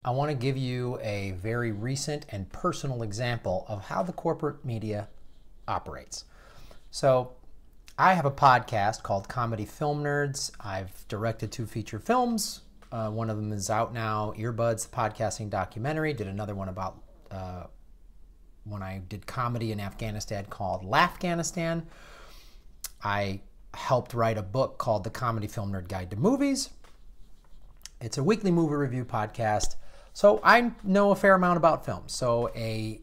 I want to give you a very recent and personal example of how the corporate media operates. So, I have a podcast called Comedy Film Nerds. I've directed 2 feature films. One of them is out now, Earbuds, the podcasting documentary. Did another one about when I did comedy in Afghanistan called Laughghanistan. I helped write a book called The Comedy Film Nerd Guide to Movies. It's a weekly movie review podcast. So I know a fair amount about films. So a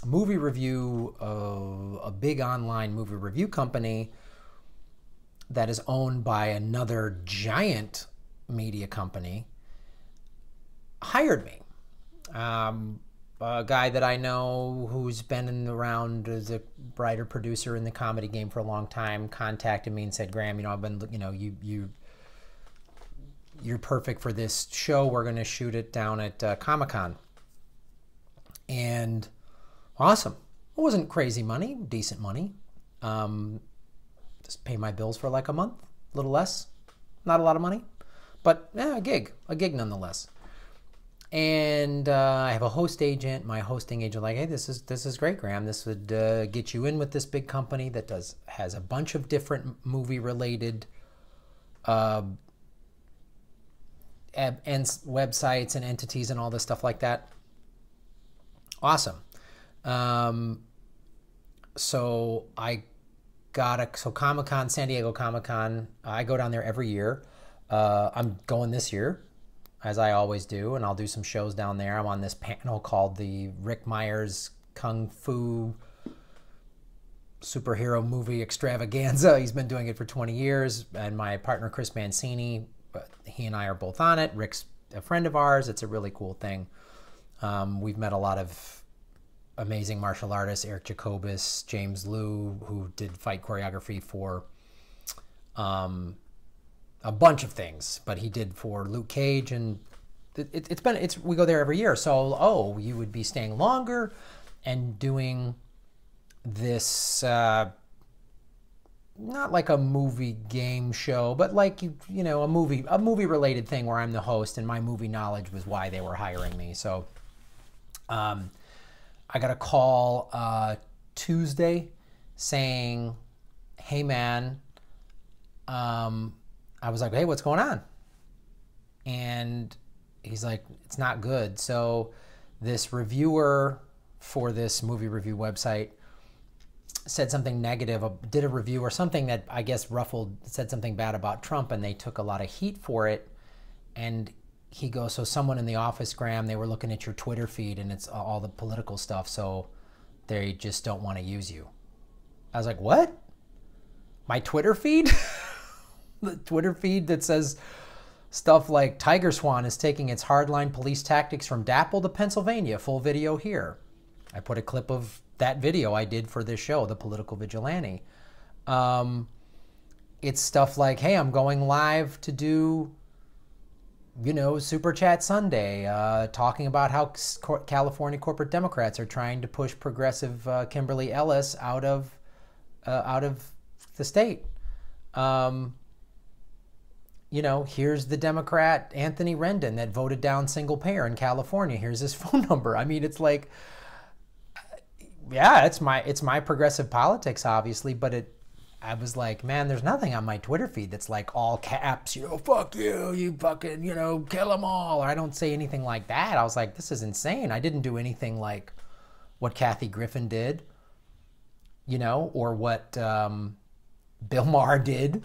movie review, a big online movie review company that is owned by another giant media company hired me. A guy that I know who's been around as a writer producer in the comedy game for a long time contacted me and said, Graham, I've been, you're perfect for this show. We're going to shoot it down at Comic-Con. And awesome. It wasn't crazy money, decent money. Just pay my bills for like a month, a little less. Not a lot of money, but a gig nonetheless. And I have a host agent. My hosting agent like, hey, this is great, Graham. This would get you in with this big company that has a bunch of different movie related and websites and entities and all this stuff like that. Awesome. So Comic-Con, San Diego Comic-Con, I go down there every year. I'm going this year, as I always do, and I'll do some shows down there. I'm on this panel called the Rick Myers Kung Fu Superhero Movie Extravaganza. He's been doing it for 20 years, and my partner Chris Mancini, he and I are both on it. Rick's a friend of ours. It's a really cool thing. We've met a lot of amazing martial artists, Eric Jacobus, James Liu, who did fight choreography for a bunch of things, but he did for Luke Cage, and we go there every year. So, you would be staying longer and doing this, not like a movie game show, but like, a movie related thing where I'm the host and my movie knowledge was why they were hiring me. So, I got a call Tuesday saying, hey man, I was like, hey, what's going on? And he's like, it's not good. So this reviewer for this movie review website said something negative, did a review or something that I guess said something bad about Trump, and they took a lot of heat for it. And he goes, so someone in the office, Graham, they were looking at your Twitter feed and it's all the political stuff, so they just don't want to use you. I was like, what? My Twitter feed? The Twitter feed that says stuff like Tiger Swan is taking its hardline police tactics from Dapple to Pennsylvania. Full video here. I put a clip of that video I did for this show, The Political Vigilante. It's stuff like, hey, I'm going live to do, Super Chat Sunday, talking about how California corporate Democrats are trying to push progressive Kimberly Ellis out of the state. Here's the Democrat Anthony Rendon that voted down single payer in California. Here's his phone number. I mean, it's like, yeah, it's my progressive politics, obviously, but I was like, man, there's nothing on my Twitter feed that's like all caps, fuck you, you fucking, kill them all. Or I don't say anything like that. I was like, this is insane. I didn't do anything like what Kathy Griffin did, or what Bill Maher did,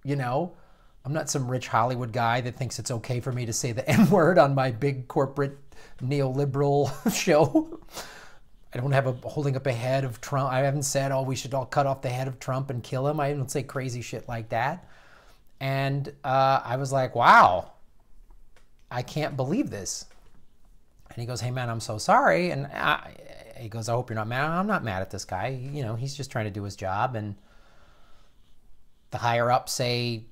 I'm not some rich Hollywood guy that thinks it's okay for me to say the N-word on my big corporate neoliberal show. I don't have holding up a head of Trump. I haven't said, we should all cut off the head of Trump and kill him. I don't say crazy shit like that. And I was like, wow, I can't believe this. And he goes, hey man, I'm so sorry. And he goes, I hope you're not mad. I'm not mad at this guy. He's just trying to do his job. And the higher ups say,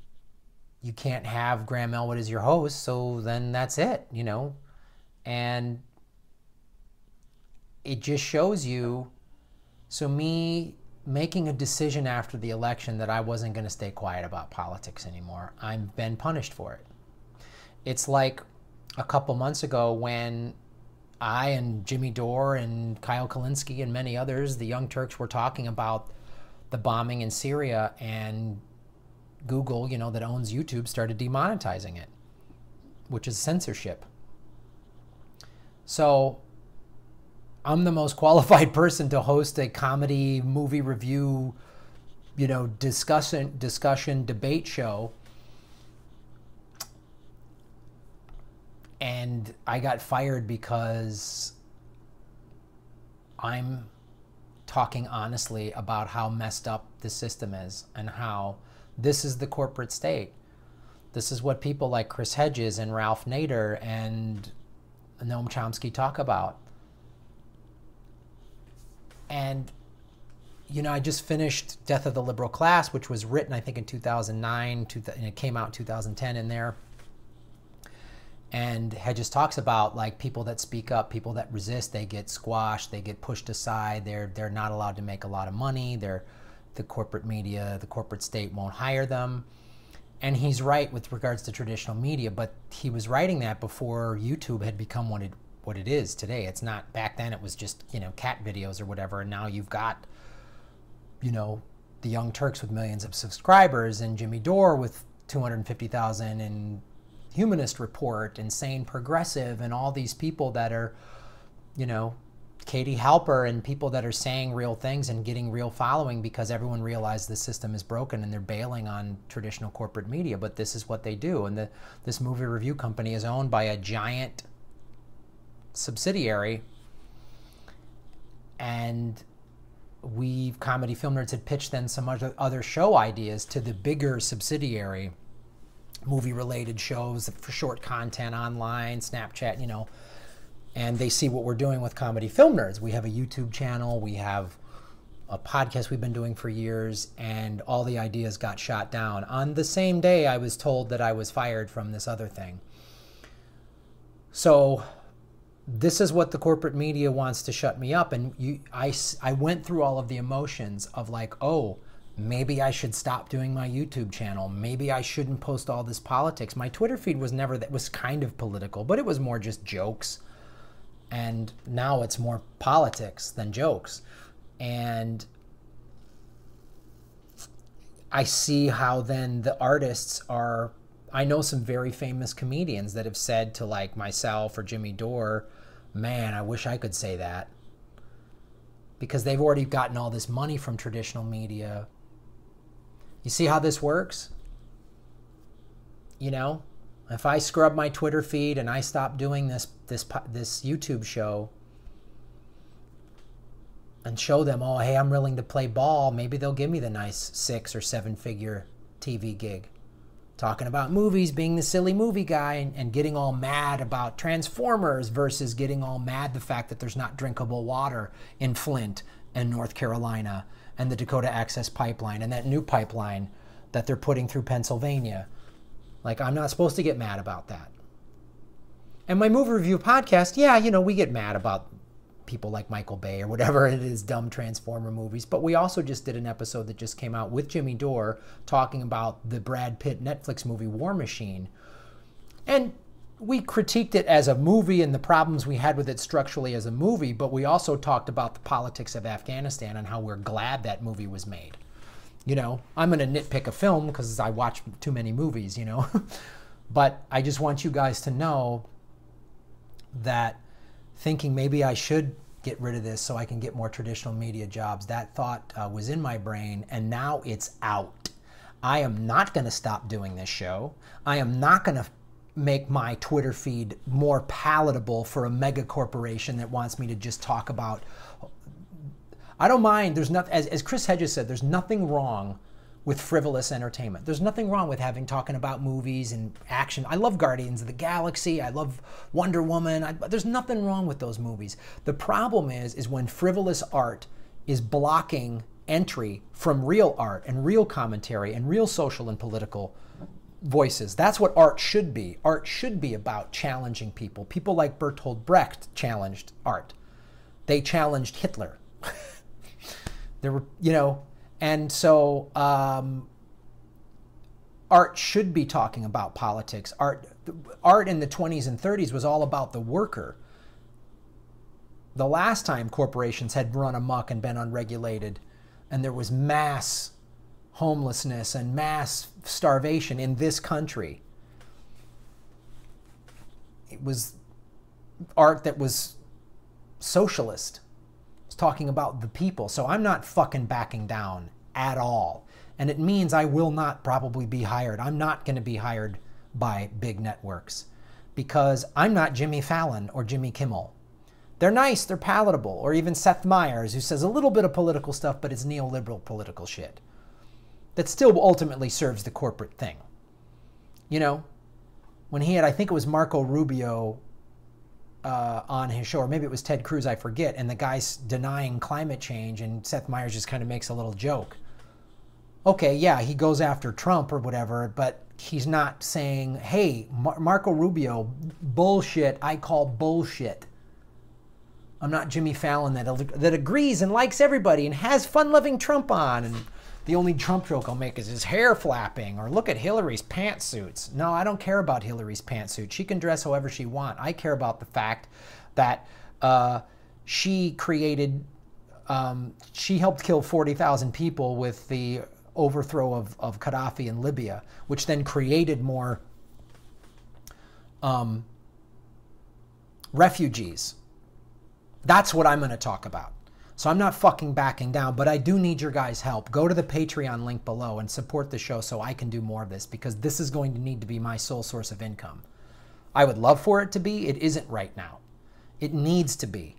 you can't have Graham Elwood as your host, so then that's it, And it just shows you, so me making a decision after the election that I wasn't going to stay quiet about politics anymore, I've been punished for it. It's like a couple months ago when I and Jimmy Dore and Kyle Kalinske and many others, the Young Turks, were talking about the bombing in Syria, and Google, you know, that owns YouTube, started demonetizing it, which is censorship. So I'm the most qualified person to host a comedy movie review, you know, discussion debate show. And I got fired because I'm talking honestly about how messed up the system is and how this is the corporate state. This is what people like Chris Hedges and Ralph Nader and Noam Chomsky talk about. And, you know, I just finished Death of the Liberal Class, which was written, I think, in 2009, and it came out in 2010 in there. And Hedges talks about, like, people that speak up, people that resist, they get squashed, they get pushed aside, they're not allowed to make a lot of money, the corporate media, the corporate state won't hire them. And he's right with regards to traditional media, but he was writing that before YouTube had become what it is today. It's not, back then it was just, you know, cat videos or whatever, and now you've got, you know, the Young Turks with millions of subscribers and Jimmy Dore with 250,000 and Humanist Report, Insane Progressive, and all these people that are, you know, Katie Halper, and people that are saying real things and getting real following because everyone realized the system is broken and they're bailing on traditional corporate media. But this is what they do. And this movie review company is owned by a giant subsidiary. And we, Comedy Film Nerds, had pitched then some other show ideas to the bigger subsidiary, movie-related shows for short content online, Snapchat, you know, and they see what we're doing with Comedy Film Nerds. We have a YouTube channel, we have a podcast we've been doing for years, and all the ideas got shot down. On the same day, I was told that I was fired from this other thing. So this is what the corporate media wants to shut me up. And I went through all of the emotions of like, oh, maybe I should stop doing my YouTube channel. Maybe I shouldn't post all this politics. My Twitter feed was never, that was kind of political, but it was more just jokes. And now it's more politics than jokes. And I see how then the artists are, I know some very famous comedians that have said to like myself or Jimmy Dore, man, I wish I could say that. Because they've already gotten all this money from traditional media. You see how this works? You know, if I scrub my Twitter feed and I stop doing this YouTube show and show them, oh, hey, I'm willing to play ball, maybe they'll give me the nice 6 or 7 figure TV gig. Talking about movies, being the silly movie guy, and getting all mad about Transformers versus getting all mad the fact that there's not drinkable water in Flint and North Carolina and the Dakota Access Pipeline and that new pipeline that they're putting through Pennsylvania. Like, I'm not supposed to get mad about that. And my movie review podcast, yeah, you know, we get mad about people like Michael Bay or whatever it is, dumb Transformer movies. But we also just did an episode that just came out with Jimmy Dore talking about the Brad Pitt Netflix movie War Machine. And we critiqued it as a movie and the problems we had with it structurally as a movie, but we also talked about the politics of Afghanistan and how we're glad that movie was made. You know, I'm going to nitpick a film because I watch too many movies, you know. But I just want you guys to know that thinking maybe I should get rid of this so I can get more traditional media jobs, that thought was in my brain, and now it's out. I am not going to stop doing this show. I am not going to make my Twitter feed more palatable for a mega corporation that wants me to just talk about. I don't mind. There's not, as Chris Hedges said, there's nothing wrong with frivolous entertainment. There's nothing wrong with talking about movies and action. I love Guardians of the Galaxy. I love Wonder Woman. There's nothing wrong with those movies. The problem is when frivolous art is blocking entry from real art and real commentary and real social and political voices. That's what art should be. Art should be about challenging people. People like Bertolt Brecht challenged art. They challenged Hitler. There were, you know, and so art should be talking about politics. Art in the 20s and 30s was all about the worker. The last time corporations had run amok and been unregulated, and there was mass homelessness and mass starvation in this country, it was art that was socialist. It was talking about the people. So I'm not fucking backing down at all. And it means I will not probably be hired. I'm not going to be hired by big networks because I'm not Jimmy Fallon or Jimmy Kimmel. They're nice, they're palatable, or even Seth Meyers, who says a little bit of political stuff, but it's neoliberal political shit that still ultimately serves the corporate thing. You know, when he had, I think it was Marco Rubio on his show, or maybe it was Ted Cruz, I forget, and the guy's denying climate change, and Seth Meyers just kind of makes a little joke. Okay, yeah, he goes after Trump or whatever, but he's not saying, hey, Marco Rubio, bullshit, I call bullshit. I'm not Jimmy Fallon that agrees and likes everybody and has fun-loving Trump on, and the only Trump joke I'll make is his hair flapping, or look at Hillary's pantsuits. No, I don't care about Hillary's pantsuit. She can dress however she wants. I care about the fact that she created, she helped kill 40,000 people with the overthrow of Gaddafi in Libya, which then created more refugees. That's what I'm going to talk about. So I'm not fucking backing down, but I do need your guys' help. Go to the Patreon link below and support the show so I can do more of this, because this is going to need to be my sole source of income. I would love for it to be. It isn't right now. It needs to be.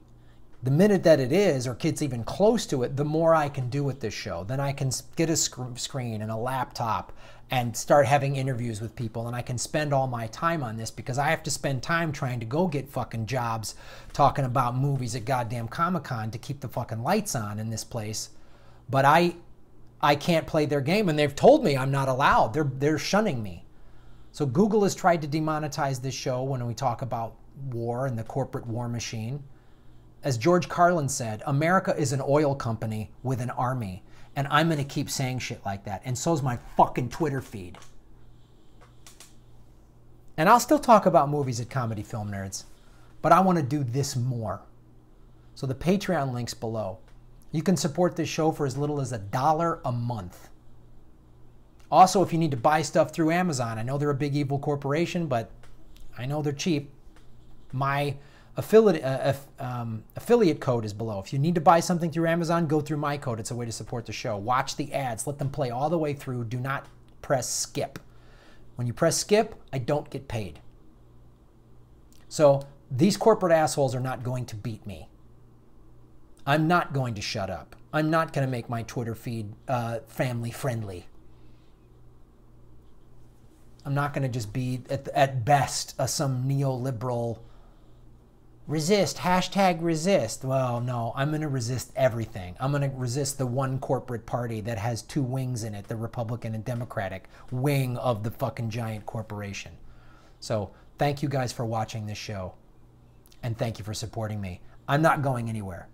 The minute that it is, or gets even close to it, the more I can do with this show. Then I can get a screen and a laptop and start having interviews with people, and I can spend all my time on this, because I have to spend time trying to go get fucking jobs talking about movies at goddamn Comic-Con to keep the fucking lights on in this place. But I can't play their game, and they've told me I'm not allowed. They're shunning me. So Google has tried to demonetize this show when we talk about war and the corporate war machine. As George Carlin said, America is an oil company with an army. And I'm going to keep saying shit like that. And so's my fucking Twitter feed. And I'll still talk about movies at Comedy Film Nerds. But I want to do this more. So the Patreon link's below. You can support this show for as little as $1 a month. Also, if you need to buy stuff through Amazon, I know they're a big evil corporation, but I know they're cheap. My affiliate code is below. If you need to buy something through Amazon, go through my code. It's a way to support the show. Watch the ads. Let them play all the way through. Do not press skip. When you press skip, I don't get paid. So these corporate assholes are not going to beat me. I'm not going to shut up. I'm not going to make my Twitter feed family friendly. I'm not going to just be, at best, some neoliberal resist, hashtag resist. Well, no, I'm going to resist everything. I'm going to resist the one corporate party that has two wings in it, the Republican and Democratic wing of the fucking giant corporation. So thank you guys for watching this show, and thank you for supporting me. I'm not going anywhere.